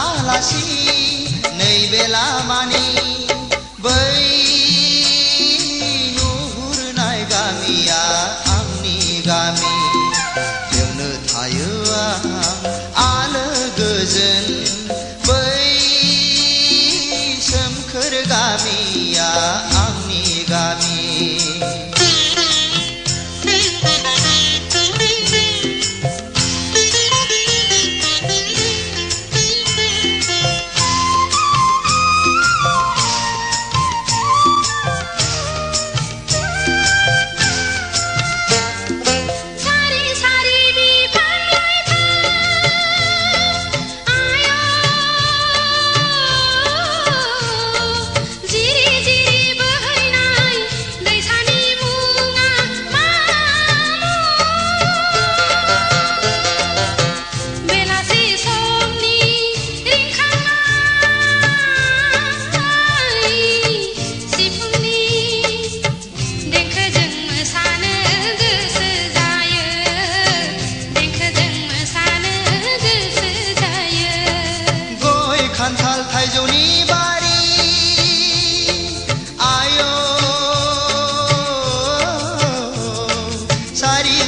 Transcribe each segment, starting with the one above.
आलासि नैबे लामानि बै नुहुरनाय गामिया आंनि गामि बेवनो थायो आलो गोजोन बै सोमखोर गामिया आंनि गामि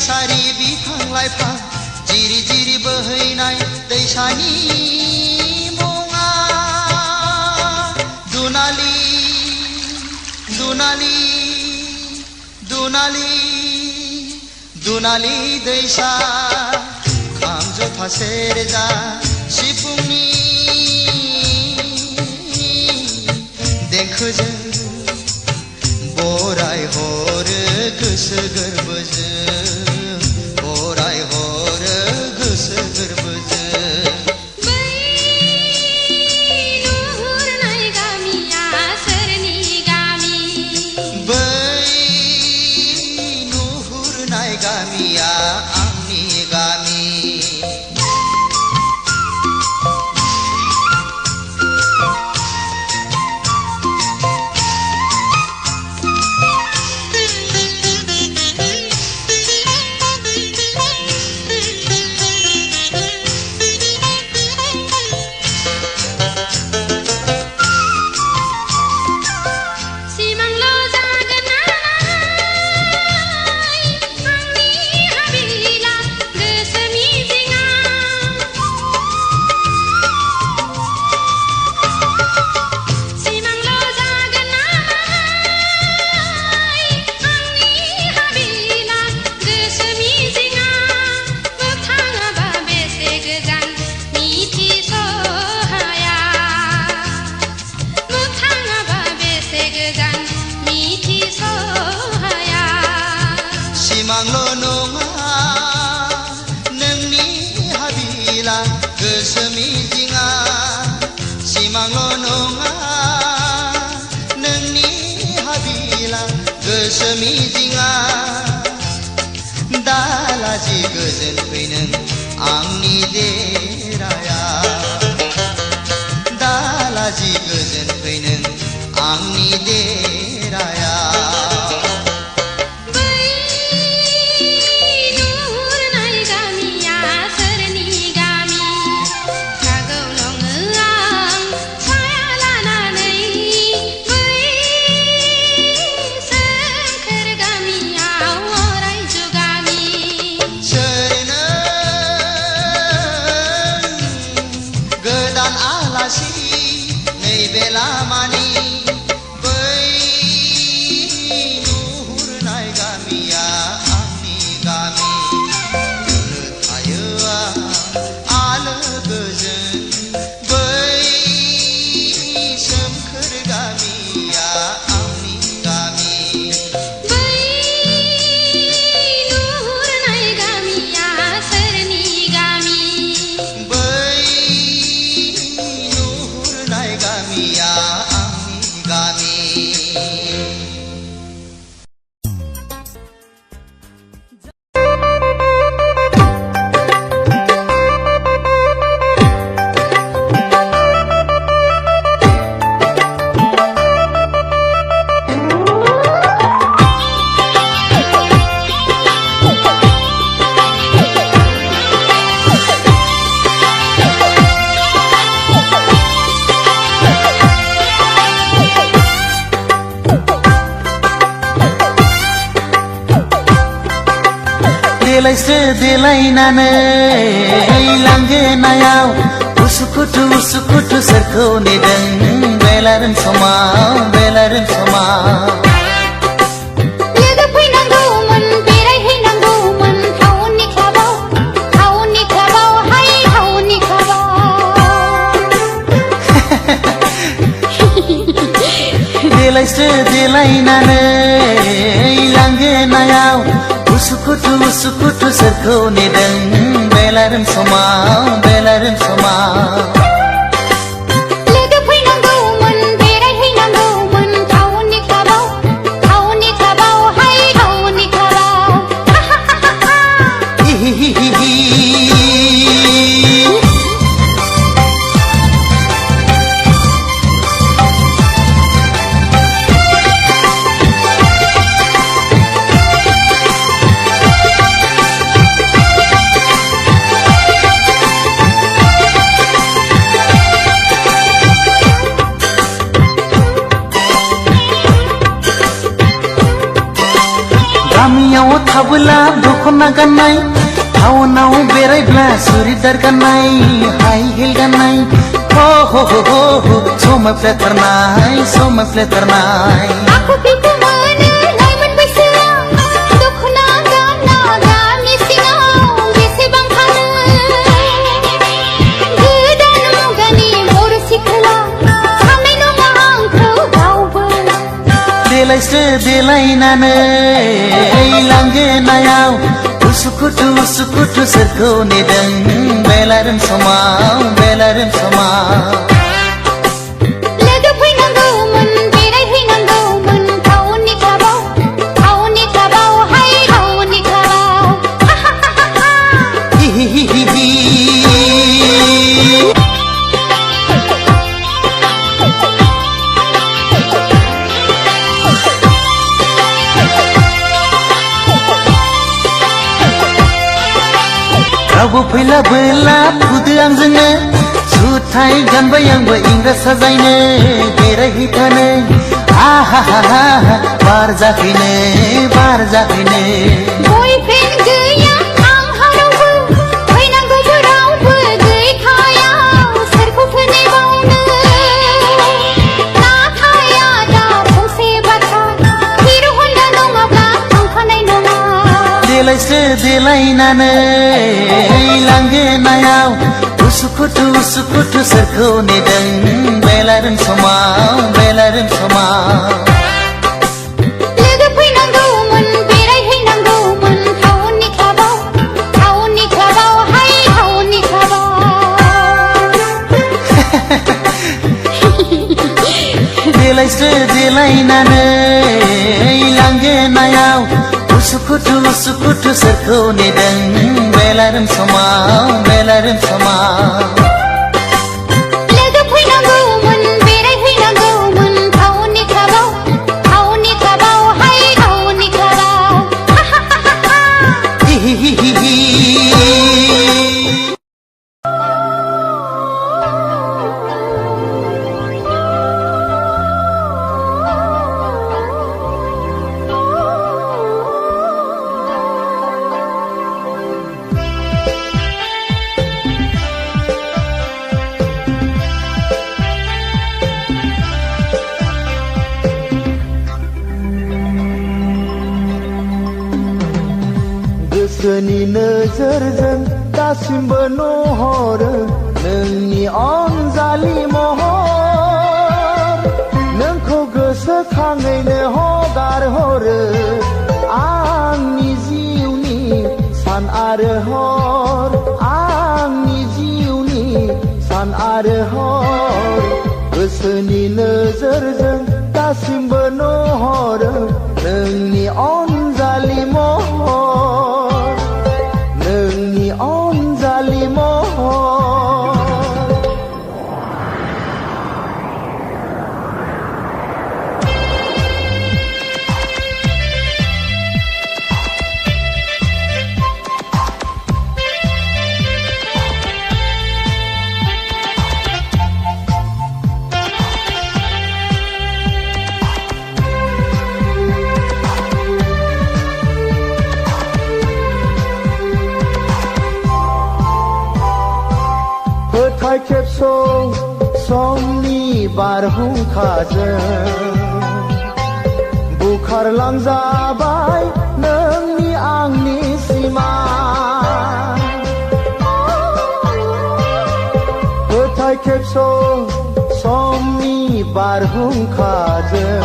सारी बिफां लाइफां जिरि जिरि बोहैनाय दैसानि मुङा दुनालि दुनालि दुनालि दुनालि दैसा खाम जथा सेरजा सिफुंनि देंखोजों बराय हरो गोसो गोरबोजों बराय हरो गोसो गोरबोजों बै नुहुरनाय गामिया सोरनि गामि बै नुहुरनाय गामिया आंनि गामि सिमांल' नङा नोंनि हाबिला गोसो मिजिङा सिमांल' नङा नोंनि हाबिला गोसो मिजिङा दालाजि गोजोन फै नों आंनि देराया दालाजि गोजोन फै नों आंनि देराया नैबे लामानि बै देलायस्रो देलायनानै लांगोनायाव उसुखुथु सोरखौ नेदों बेलारोम समाव बेलारोम समाव लोगो फैनांगौमोन बेरायहैनांगौमोन टाउननि क्लाबाव हाय टाउननि क्लाबाव देलायस्रो देलायनानै लांगोनायाव उसुखुथु सोरखौ नेदों बेलारोम समाव बेलारोम समाव लोगो फैनांगौमोन बेरायहैनांगौमोन टाउननि क्लाबाव हाय टाउननि क्लाबाव गामियाव थाबोला दख'ना गाननाय टाउनाव बेरायब्ला सुरिदार गाननाय हाइ हिल गाननाय समायफ्लेथारनाय आखु फिखु मोनो लाइमोन बैसोआव दख'ना गानना गामि सिङाव बेसेबां फानो गोदान मुगानि बर' सिख्ला साननाय नङा आंखौ रावबो देलायस्रो देलायनानै लांगोनायाव उसुखुथु सोरखौ नेदों बेलारोम समाव बेलारोम समाव लोगो फैनांगौमोन बेरायहैनांगौमोन टाउननि क्लाबाव हाय टाउननि क्लाबाव रावबो फैलाबोला फुदो आंजोंनो जुथाय गानबाय आंबो इंराज साजायनो बेरायहैथानो बार जाफैनो बयफ्रेन्ड गैया आंहा रावबो फैनांगौबो रावबो गैखाया सोरखौथो नेबावनो नाथाय आदा फंसे बाथ्रा हिर' हन्डा नङाब्ला थांखानाय नङा देलायस्रो देलायनानै लांगोनायाव उसुखुथु सोरखौ नेदों बेलारोम समाव बेलारोम समाव लोगो फैनांगौमोन बेरायहैनांगौमोन टाउननि क्लाबाव हाय टाउननि क्लाबाव देलायस्रो देलायनानै लांगोनायाव उसुखुथु सोरखौ नेदों बेलारोम समाव बेलारोम समाव लोगो फैनांगौमोन बेरायहैनांगौमोन टाउननि क्लाबाव हाय टाउननि क्लाबाव गोसोनि नोजोरजों दासिमबो नुहरो नोंनि अनजालि महर नोंखौ गोसोखाङैनो हगारहरो आंनि जिउनि सान आरो हर आंनि जिउनि सान आरो हर गोसोनि नोजोरजों दासिमबो नुहरो नोंनि अनजालि महर नोंनि अनजालि महर फोथाय खेबस' समनि बारहुंखाजों बुखारलांजाबाय नोंनि आंनि सिमा फोथाय खेबस' समनि बारहुंखाजों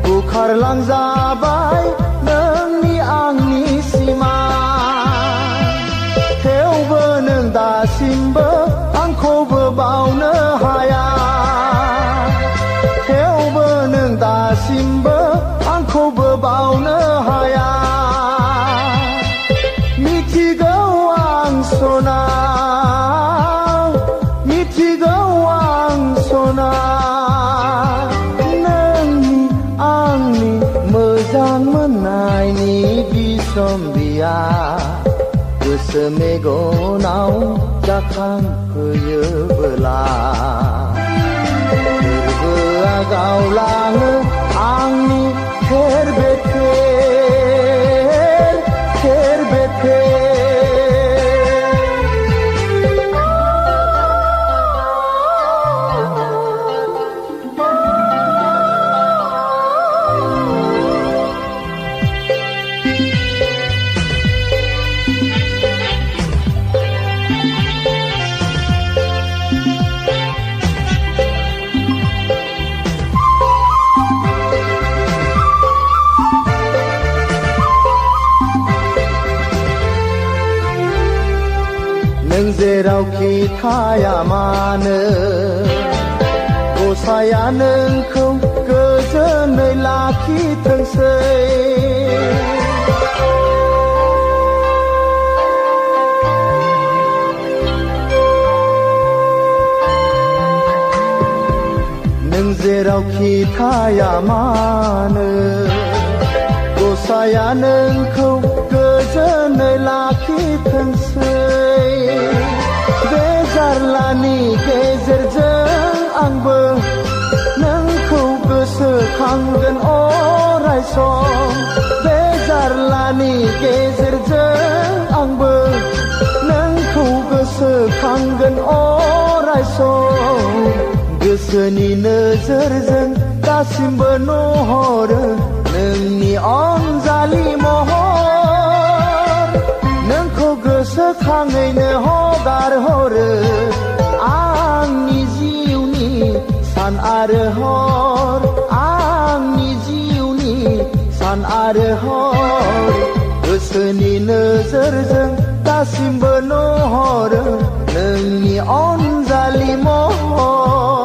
बुखारलांजाबाय नोंनि आंनि सिमा थेवबो नों दासिमबो आंखौबो बावनो हाया थेवबो नों दासिमबो आंखौबो बावनो हाया मिथिगौ आं सना मिथिगौ आं सना नोंनि आंनि मोजां मोननायनि बिसम्बिया गोसो मेगनाव जाखांफैयोबोला गोरबोआ गावलाङो आंनि थेर बेथेर थेर बेथेर नों जेरावखि थाया मानो गसाया नोंखौ गोजोनै लाखिथोंसै नों जेरावखि थाया मानो गसाया नोंखौ गोजोनै लाखिथोंसै बे जारलानि गेजेरजों आंबो नोंखौ गोसोखांगोन अराय सम बे जारलानि गेजेरजों आंबो नोंखौ गोसोखांगोन अराय सम गोसोनि नोजोरजों दासिमबो नुहरो नोंनि अनजालि महर नोंखौ गोसोखाङैनो हगार हरो आंनि जिउनि सान आरो हर आंनि जिउनि सान आरो हर गोसोनि नोजोरजों दासिमबो नुहरो नोंनि अनजालि महर